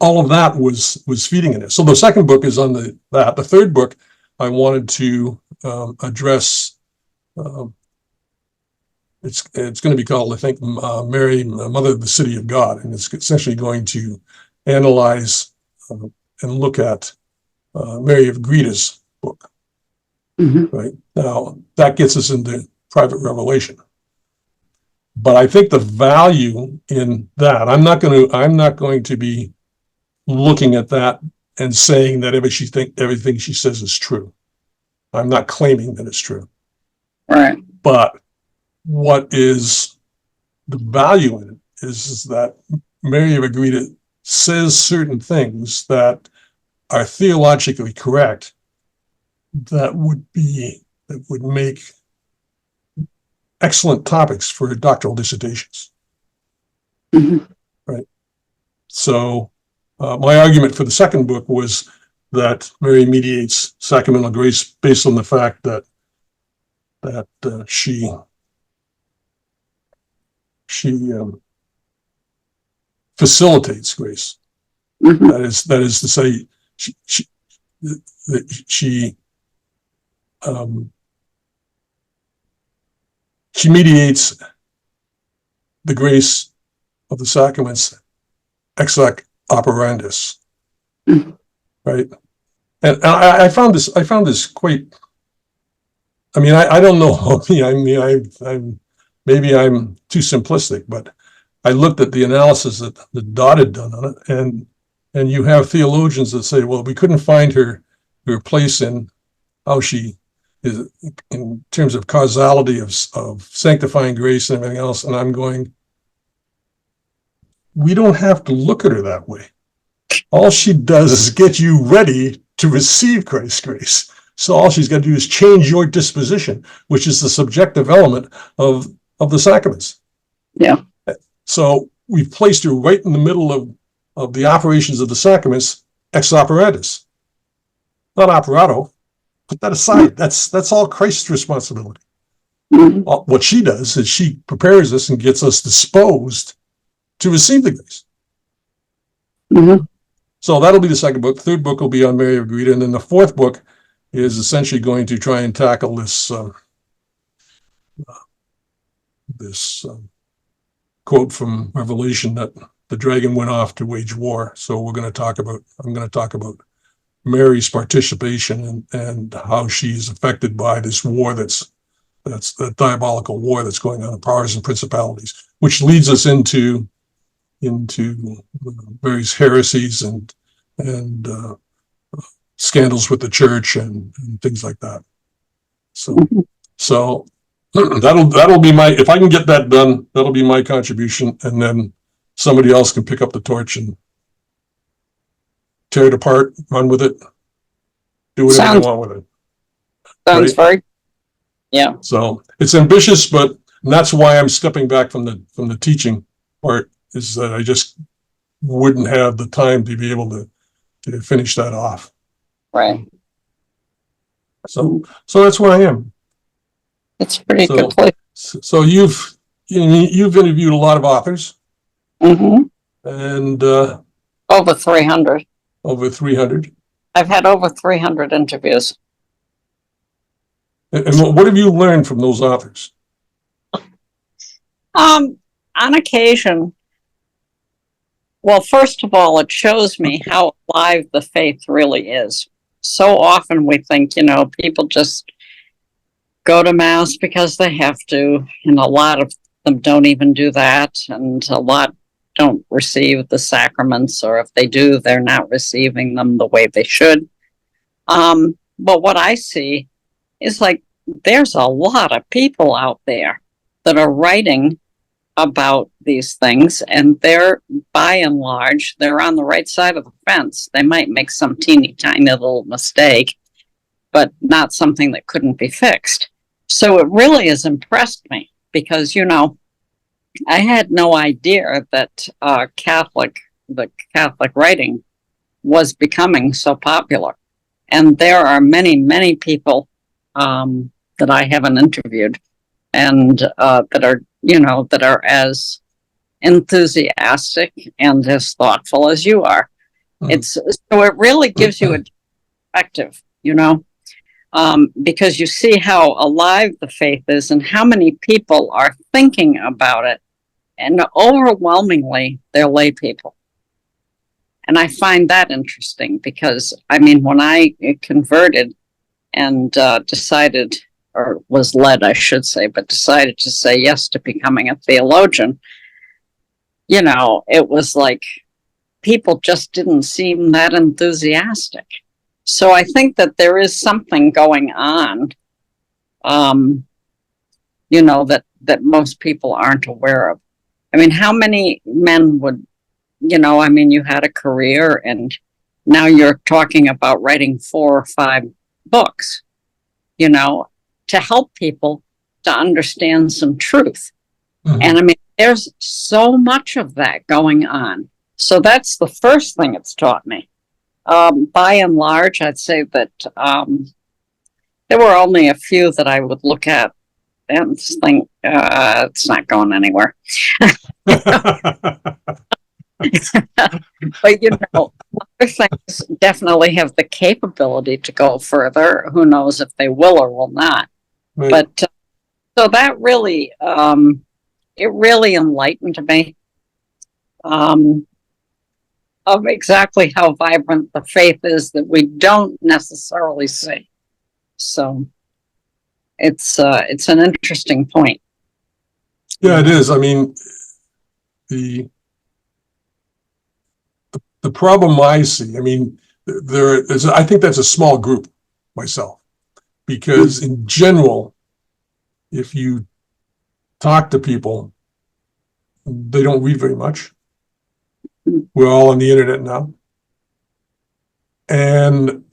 all of that was feeding in it. So the second book is on that. The third book, I wanted to address. It's going to be called, I think, Mary, Mother of the City of God, and it's essentially going to analyze and look at Mary of Greta's book. Mm-hmm. Right now, that gets us into private revelation. But I think the value in that, I'm not going to be looking at that and saying that everything she says is true. I'm not claiming that it's true. Right. But what is the value in it is that Mary of Agreda says certain things that are theologically correct, that would make excellent topics for doctoral dissertations. Mm-hmm. Right. So my argument for the second book was that Mary mediates sacramental grace based on the fact that she facilitates grace. Mm-hmm. That is to say, she mediates the grace of the sacraments ex hoc operandis, Mm-hmm. right? And I found this quite. I mean, I don't know. I'm maybe I'm too simplistic, but I looked at the analysis that Dodd had done on it, and you have theologians that say, well, we couldn't find her place in how she is in terms of causality of sanctifying grace and everything else. And I'm going, we don't have to look at her that way. All she does is get you ready to receive Christ's grace. So all she's got to do is change your disposition, which is the subjective element of the sacraments. Yeah. So we've placed her right in the middle of the operations of the sacraments, ex operatus. Not operato. Put that aside. That's all Christ's responsibility. Mm-hmm. What she does is she prepares us and gets us disposed to receive the grace. Mm-hmm. So that'll be the second book. The third book will be on Mary of Agreda, and then the fourth book is essentially going to try and tackle this quote from Revelation that the dragon went off to wage war. So I'm going to talk about Mary's participation and how she's affected by this war that's the diabolical war that's going on in powers and principalities, which leads us into various heresies and scandals with the church and things like that. So that'll be if I can get that done, that'll be my contribution, and then somebody else can pick up the torch and tear it apart, run with it, do whatever they want with it. Sounds right? very, yeah. So it's ambitious, and that's why I'm stepping back from the teaching part, is that I just wouldn't have the time to be able to finish that off. Right. So that's where I am. It's pretty complete. So you've interviewed a lot of authors, Mm-hmm. and Over 300. Over 300. I've had over 300 interviews. And what have you learned from those authors? On occasion, well, first of all, it shows me how alive the faith really is. So often we think, people just go to Mass because they have to, and a lot of them don't even do that, and a lot don't receive the sacraments, or if they do, they're not receiving them the way they should. But what I see is like there's a lot of people out there that are writing about these things, and they're, by and large, they're on the right side of the fence. They might make some teeny tiny little mistake, but not something that couldn't be fixed. So it really has impressed me because, I had no idea that the Catholic writing was becoming so popular. And there are many, many people that I haven't interviewed and that are as enthusiastic and as thoughtful as you are. So it really gives you a perspective, because you see how alive the faith is and how many people are thinking about it. And overwhelmingly, they're lay people. And I find that interesting because, when I converted and decided, or was led, I should say, but decided to say yes to becoming a theologian, it was like people just didn't seem that enthusiastic. So I think that there is something going on, that most people aren't aware of. How many men would, you had a career and now you're talking about writing 4 or 5 books, to help people to understand some truth. Mm-hmm. And there's so much of that going on. So that's the first thing it's taught me. By and large, I'd say that there were only a few that I would look at and think, it's not going anywhere. But, other things definitely have the capability to go further. Who knows if they will or will not. Right. But so that really, it really enlightened me of exactly how vibrant the faith is that we don't necessarily see. So it's an interesting point. Yeah, it is. The problem I see, I think that's a small group myself, because in general, if you talk to people, they don't read very much. We're all on the internet now. And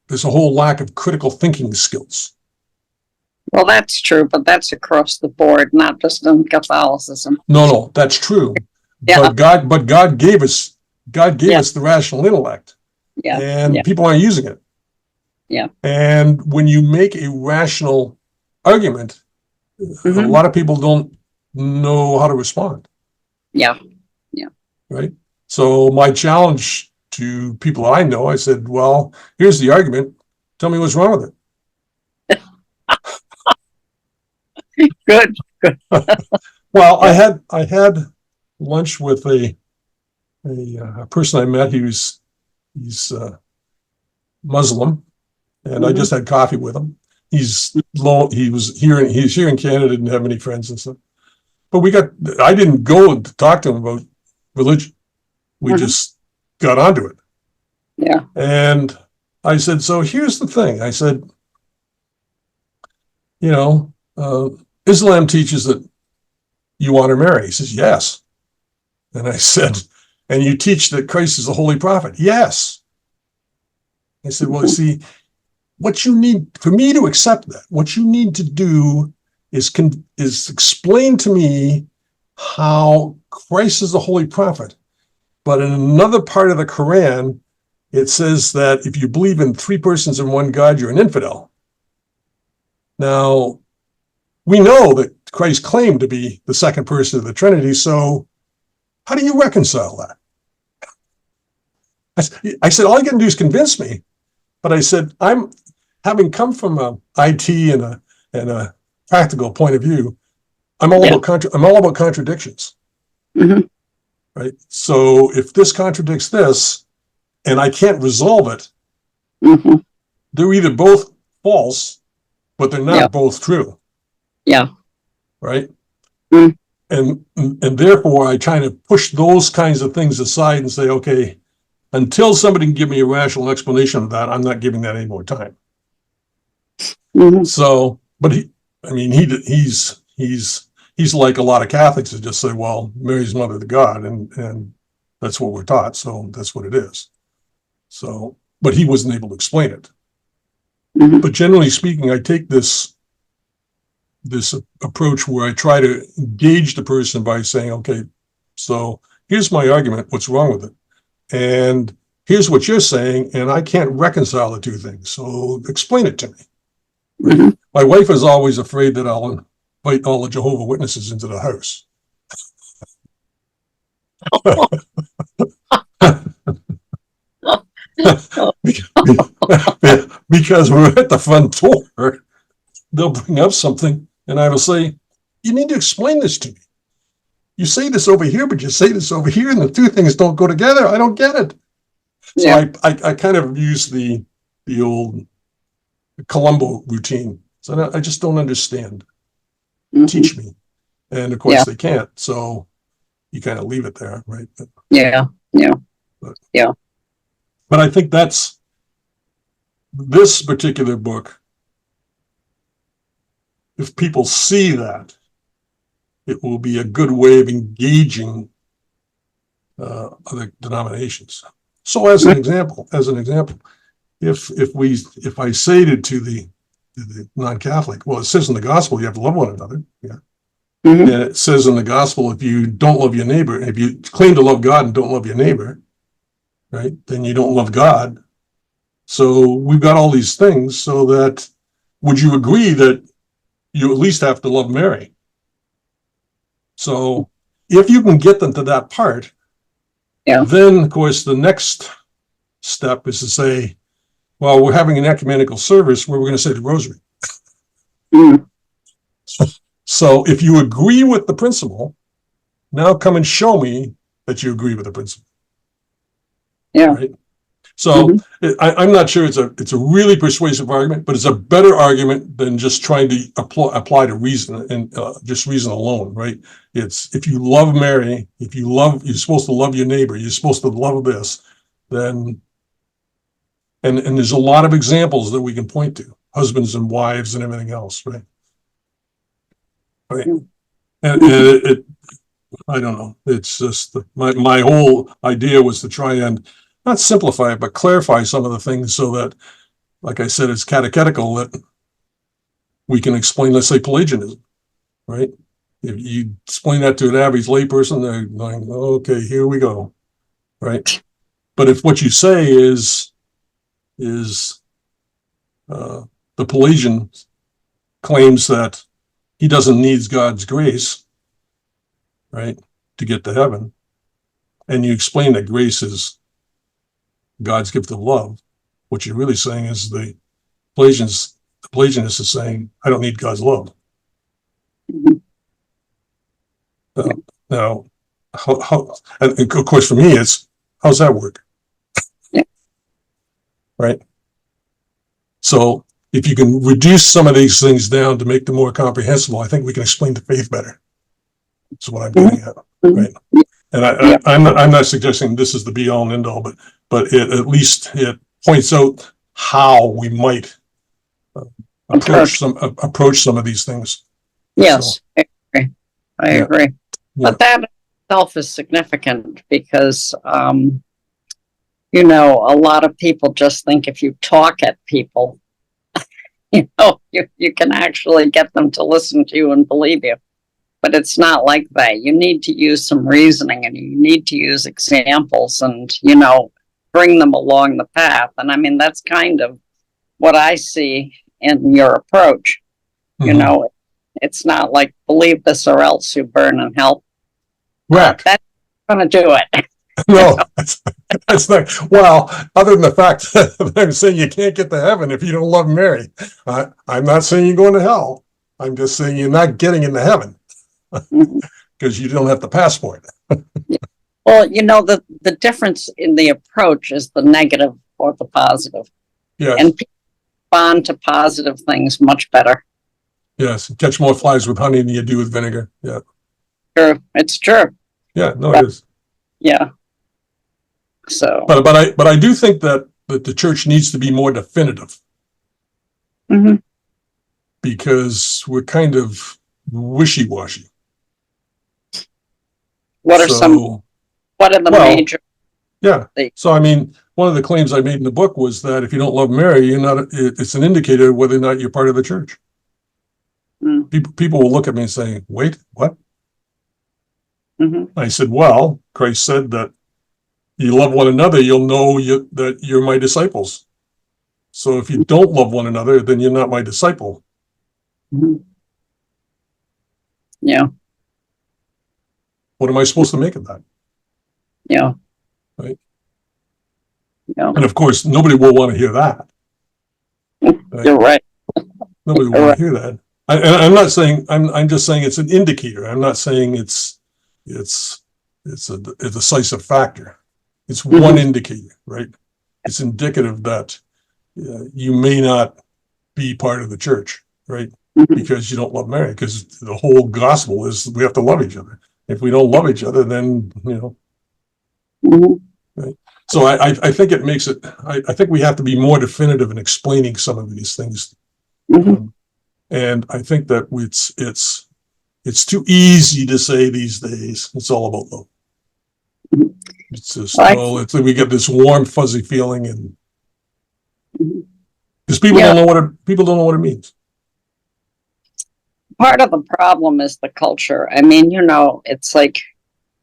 there's a whole lack of critical thinking skills. Well, that's true, but that's across the board, not just in Catholicism. No, that's true. Yeah. But God gave us the rational intellect. Yeah. And people aren't using it. Yeah. And when you make a rational argument, a lot of people don't know how to respond. Yeah. Yeah. Right. So my challenge to people I know, I said, well, here's the argument. Tell me what's wrong with it. Good. Well, yeah. I had lunch with a person I met. He's Muslim, and I just had coffee with him. He's here in Canada, didn't have many friends and stuff. But I didn't go to talk to him about religion. We just got onto it. Yeah. And I said, so here's the thing. I said, Islam teaches that you honor Mary. He says, yes. And I said, and you teach that Christ is the holy prophet? Yes. I said, well, you see, what you need, for me to accept that, what you need to do is explain to me how Christ is the holy prophet. But in another part of the Quran, it says that if you believe in 3 persons and one God, you're an infidel. Now, we know that Christ claimed to be the second person of the Trinity, so How do you reconcile that? I said, all you can do is convince me. But I said, I'm having come from a IT and a practical point of view. I'm all about contradictions, Mhm. right? So if this contradicts this, and I can't resolve it, Mhm. they're either both false, but they're Yeah. not both true, Yeah. right? Mm. And therefore, I kind of push those kinds of things aside and say, okay, until somebody can give me a rational explanation of that, I'm not giving that any more time. Mhm. So, but he's like a lot of Catholics that just say, well, Mary's mother to God, and that's what we're taught, so that's what it is. So, but he wasn't able to explain it. Mhm. But generally speaking, I take this approach where I try to engage the person by saying, okay, so here's my argument, what's wrong with it? And here's what you're saying, and I can't reconcile the two things. So explain it to me. Right? Mhm. My wife is always afraid that I'll invite all the Jehovah Witnesses into the house. Because we're at the front door, they'll bring up something, and I will say, you need to explain this to me. You say this over here, but you say this over here, and the two things don't go together. I don't get it. So Yeah. I kind of use the old Columbo routine. So I just don't understand. Mhm. Teach me. And of course Yeah. they can't. So you kind of leave it there, right? Yeah. Yeah. But, Yeah. but I think that's this particular book. If people see that, it will be a good way of engaging other denominations. So as an example, if I say to the non-Catholic, well, it says in the gospel you have to love one another. Yeah. Mhm. And it says in the gospel, if you don't love your neighbor, if you claim to love God and don't love your neighbor, right, then you don't love God. So we've got all these things so that, would you agree that you at least have to love Mary? So if you can get them to that part, Yeah. then of course the next step is to say, well, we're having an ecumenical service where we're going to say the rosary. Mhm. So if you agree with the principle, now come and show me that you agree with the principle. Yeah. Right? So I'm not sure it's a really persuasive argument, but it's a better argument than just trying to apply to reason and just reason alone, right? It's, if you love Mary, you're supposed to love your neighbor, you're supposed to love this, then, and there's a lot of examples that we can point to, husbands and wives and everything else, right? Right. And it I don't know. It's just my whole idea was to try and not simplify it, but clarify some of the things so that, like I said, it's catechetical, that we can explain, let's say, Pelagianism, right? If you explain that to an average layperson, they're going, okay, here we go, right? But if what you say is the Pelagian claims that he doesn't need God's grace, right, to get to heaven, and you explain that grace is God's gift of love, what you're really saying is the Pelagianist is saying, I don't need God's love. Mhm. Uh, now, and of course, for me, it's, how's that work? Yeah. Right. So if you can reduce some of these things down to make them more comprehensible, I think we can explain the faith better. That's what I'm getting at. Right. And Yeah. I'm not suggesting this is the be all and end all, but at least it points out how we might approach some of these things. Yes. So, I yeah. agree. Yeah. But that itself is significant because, you know, a lot of people just think if you talk at people, you know, you can actually get them to listen to you and believe you. But it's not like that. You need to use some reasoning and you need to use examples and, you know, bring them along the path. And I mean, that's kind of what I see in your approach. You Mhm. know, it's not like believe this or else you burn in hell. Correct. That going to do it. No, that's not, well, other than the fact that I'm saying you can't get to heaven if you don't love Mary. I'm not saying you're going to hell. I'm just saying you're not getting into heaven Mhm. because you don't have the passport. Well, the difference in the approach is the negative or the positive. Yes, And people respond to positive things much better. yes. Catch more flies with honey than you do with vinegar. Yeah, True. It's true. yeah. No, it is. Yeah. So. But I do think that the church needs to be more definitive Mhm. because we're kind of wishy-washy. What are the Well, major yeah. things? So, I mean, one of the claims I made in the book was that if you don't love Mary, you're not, it's an indicator of whether or not you're part of the church. Mm. People will look at me and say, wait, what? Mhm. I said, well, Christ said that you love one another, you'll know that you're my disciples. So if you don't love one another, then you're not my disciple. Mhm. Yeah. What am I supposed to make of that? Yeah. Right. Yeah. And of course, nobody will want to hear that. Right? You're right. Nobody will want to hear that. I'm not saying, I'm just saying it's an indicator. I'm not saying it's a decisive factor. It's one indicator, right? It's indicative that you may not be part of the church, right? Mhm. Because you don't love Mary, because the whole gospel is we have to love each other. If we don't love each other, then, Mhm. right? So I think it makes it, I think we have to be more definitive in explaining some of these things. Mhm. And I think that it's too easy to say these days. It's all about love. Mhm. It's just, Well, oh, we get this warm, fuzzy feeling, and Mhm. because people Yeah. don't know what it means. Part of the problem is the culture. I mean, it's like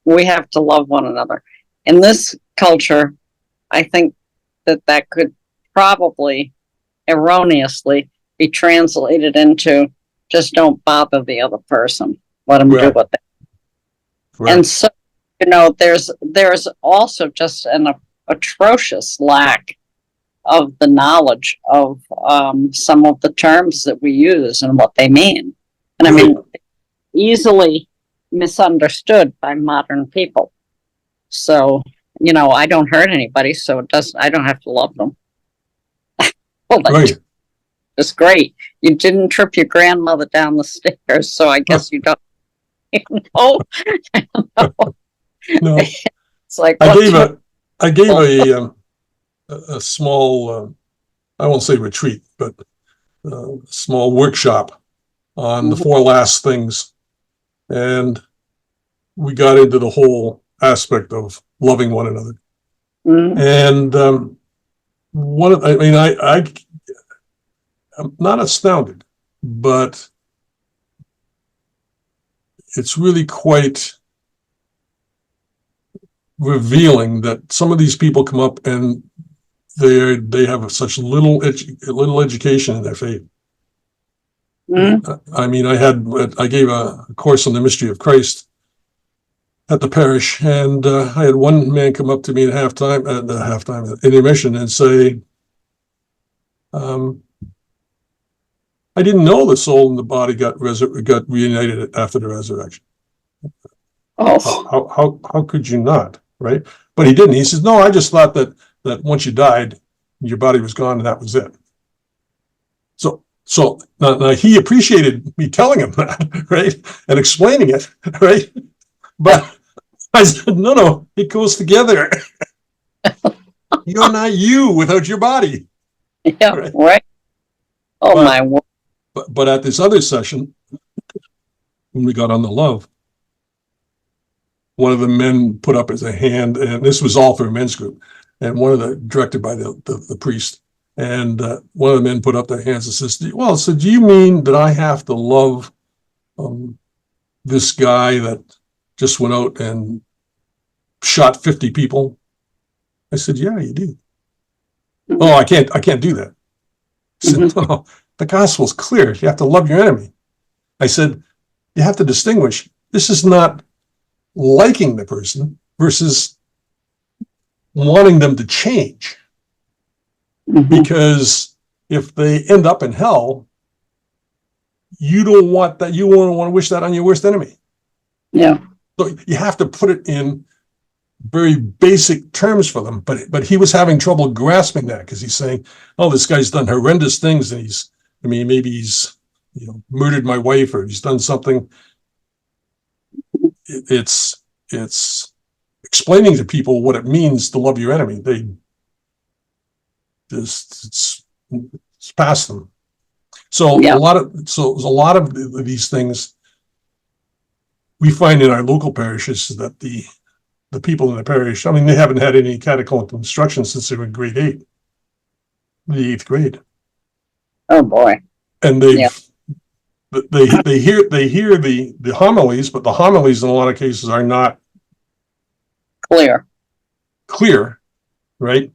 we have to love one another. In this culture, I think that could probably erroneously be translated into just don't bother the other person. Let them do Correct. what they. And Correct. so, there's also just an atrocious lack of the knowledge of some of the terms that we use and what they mean. And I Right. mean, easily misunderstood by modern people. So, I don't hurt anybody, so I don't have to love them. Well, Right. that's great. You didn't trip your grandmother down the stairs, so I guess you don't. know. No, It's like, I what's gave a small, I won't say retreat, but a small workshop on the four last things. And we got into the whole aspect of loving one another. Mhm. And I'm not astounded, but it's really quite revealing that some of these people come up and they have such little education in their faith. Mhm. I mean, I gave a course on the mystery of Christ at the parish, and I had one man come up to me at intermission, and say, "I didn't know the soul and the body got reunited after the resurrection. Oh, How could you not?" Right? But he didn't. He says, "No, I just thought that once you died, your body was gone, and that was it." So now he appreciated me telling him that, right, and explaining it, right. But I said, no, it goes together. You're not you without your body. yeah, right. Oh, But my word. but at this other session, when we got on the love, one of the men put up his hand, and this was all for a men's group, and directed by the priest. And one of the men put up their hands and says, "Well, so do you mean that I have to love this guy that just went out and shot 50 people?" I said, "Yeah, you do." Mhm. "Oh, I can't do that." I said, Mhm. "No, the gospel's clear. You have to love your enemy." I said, "You have to distinguish. This is not liking the person. versus wanting them to change. Mhm. Because if they end up in hell, you don't want that. You won't want to wish that on your worst enemy. Yeah. So you have to put it in very basic terms for them. But he was having trouble grasping that because he's saying, "Oh, this guy's done horrendous things, and maybe he's, murdered my wife, or he's done something." It's explaining to people what it means to love your enemy. They just it's past them. So Yeah. a lot of these things we find in our local parishes that the people in the parish, they haven't had any catechetical instruction since they were in grade 8, the 8th grade, Oh boy. and Yeah. they hear the homilies, but the homilies in a lot of cases are not clear, right?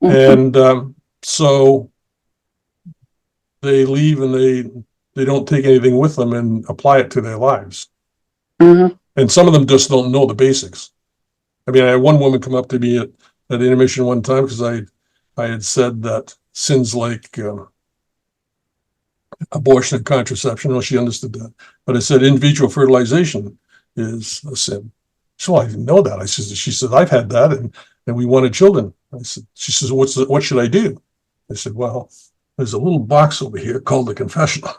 Mhm. And so they leave and they don't take anything with them and apply it to their lives. Mhm. And some of them just don't know the basics. I had one woman come up to me at intermission one time because I had said that sins like abortion and contraception, well, she understood that. But I said in vitro fertilization is a sin. So I didn't know that. She said, I've had that and we wanted children. She says, what should I do? I said, well, there's a little box over here called the confessional.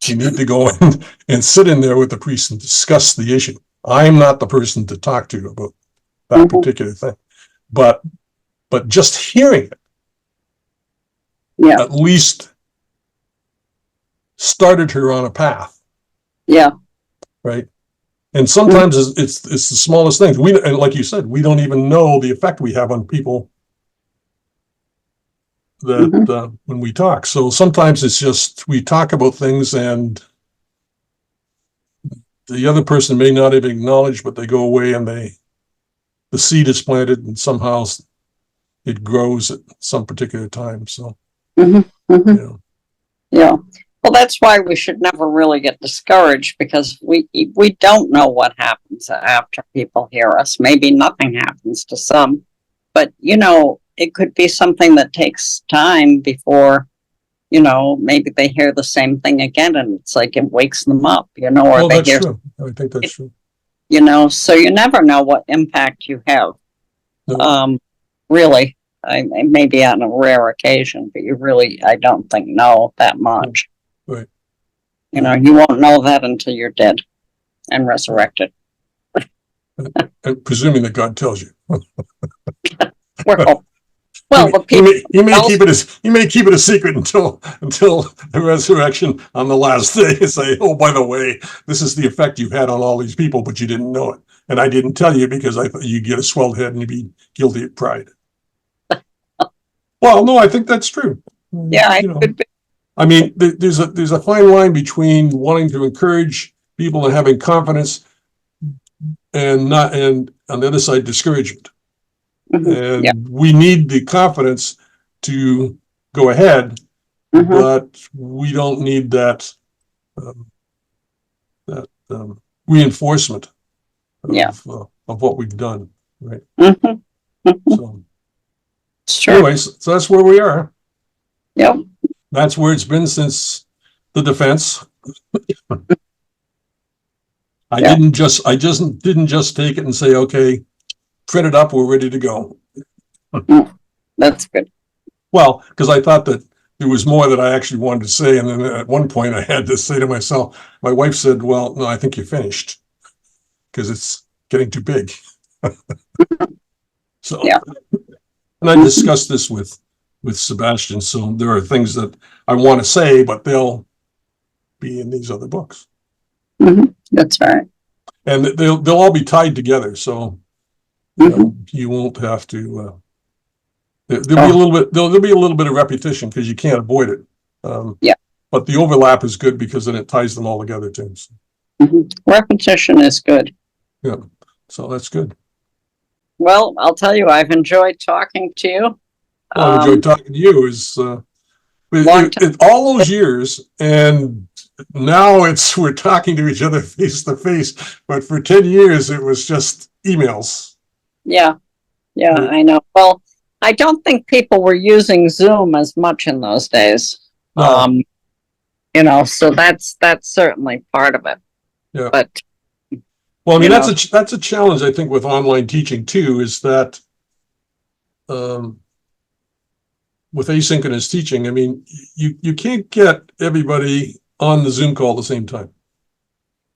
You need to go in and sit in there with the priest and discuss the issue. I'm not the person to talk to about that Mhm. particular thing. But just hearing it Yeah. at least started her on a path, Yeah. right? And sometimes it's the smallest things. And like you said, we don't even know the effect we have on people that Mhm. when we talk. So sometimes it's just we talk about things and the other person may not have acknowledged, but they go away and the seed is planted and somehow it grows at some particular time. So, Mhm. Mhm. yeah. Yeah. Well, that's why we should never really get discouraged, because we don't know what happens after people hear us. Maybe nothing happens to some, but it could be something that takes time before, maybe they hear the same thing again, and it's like it wakes them up, or Oh, they that's hear, true. I think that's true. so you never know what impact you have. No. Really, maybe on a rare occasion, but you really, I don't think, know that much. Right. You won't know that until you're dead and resurrected. And presuming that God tells you. Well, the people He may keep it a secret until the resurrection on the last day and say, oh, by the way, this is the effect you've had on all these people, but you didn't know it. And I didn't tell you because I thought you'd get a swelled head and you'd be guilty of pride. Well, no, I think that's true. Yeah, it could be. There's a fine line between wanting to encourage people and having confidence and on the other side, discouragement. Yeah. And we need the confidence to go ahead, but we don't need that reinforcement of what we've done, right? So, Sure. anyways, so that's where we are. Yep. That's where it's been since the defense. I didn't just take it and say, okay, print it up, we're ready to go. That's good. Well, because I thought that there was more that I actually wanted to say. And then at one point I had to say to myself, my wife said, well, no, I think you're finished because it's getting too big. So, yeah. And I discussed this with Sebastian. So there are things that I want to say, but they'll be in these other books. That's right. And they'll all be tied together. So you won't have to, there'll be a little bit of repetition because you can't avoid it. But the overlap is good because then it ties them all together too. So. Repetition is good. Yeah, so that's good. Well, I'll tell you, I've enjoyed talking to you. Well, I've enjoyed talking to you. All those years, and now we're talking to each other face to face. But for 10 years, it was just emails. Yeah, yeah, Right. I know. Well, I don't think people were using Zoom as much in those days. No. So that's certainly part of it. Yeah. But Well, I mean, you know, that's a challenge, I think, with online teaching too, is that with asynchronous teaching, I mean, you can't get everybody on the Zoom call at the same time.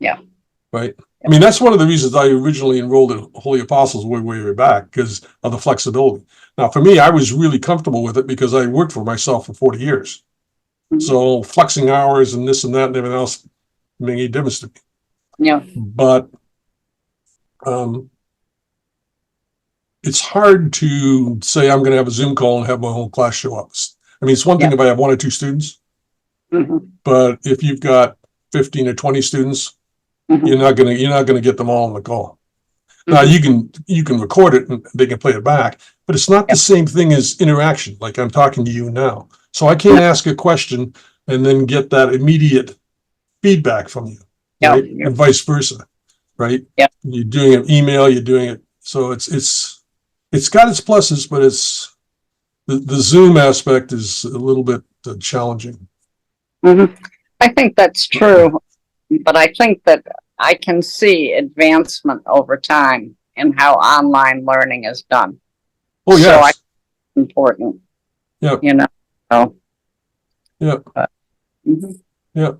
Yeah. Right. I mean, that's one of the reasons I originally enrolled at Holy Apostles way back, because of the flexibility. Now, for me, I was really comfortable with it because I worked for myself for 40 years. Mhm. So flexing hours and this and that and everything else made any difference to me. Yeah. But it's hard to say I'm going to have a Zoom call and have my whole class show up. I mean, it's one thing if I have 1 or 2 students, but if you've got 15 or 20 students, you're not gonna get them all on the call. Now you can record it and they can play it back, but it's not the same thing as interaction. Like I'm talking to you now, so I can't ask a question and then get that immediate feedback from you, right? And vice versa, right? Yeah. You're doing an email, you're doing it, so it's got its pluses, but it's the Zoom aspect is a little bit challenging. I think that's true, but I think that I can see advancement over time in how online learning is done. Oh, So yes. I think it's important. Yep. So, Yep. mhm. Yep.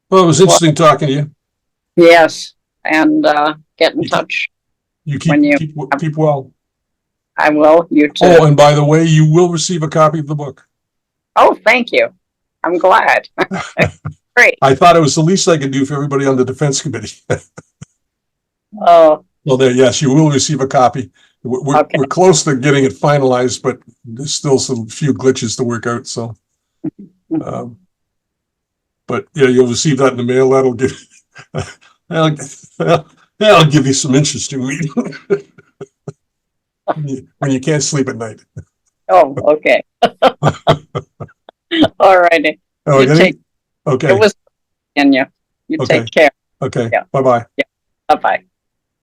Well, it was interesting talking to you. Yes, and get in touch. You when you keep well. I will. You too. Oh, and by the way, you will receive a copy of the book. Oh, thank you. I'm glad. Great. I thought it was the least I could do for everybody on the defense committee. Oh, Well, there, yes, you will receive a copy. We're close to getting it finalized, but there's still some few glitches to work out. So, but yeah, you'll receive that in the mail. That'll give that'll give you some interesting reading when you can't sleep at night. oh, okay. All righty. Oh, Okay. okay. It was in you. You Okay. take care. Okay. Yeah. Bye-bye. Yeah. Bye-bye.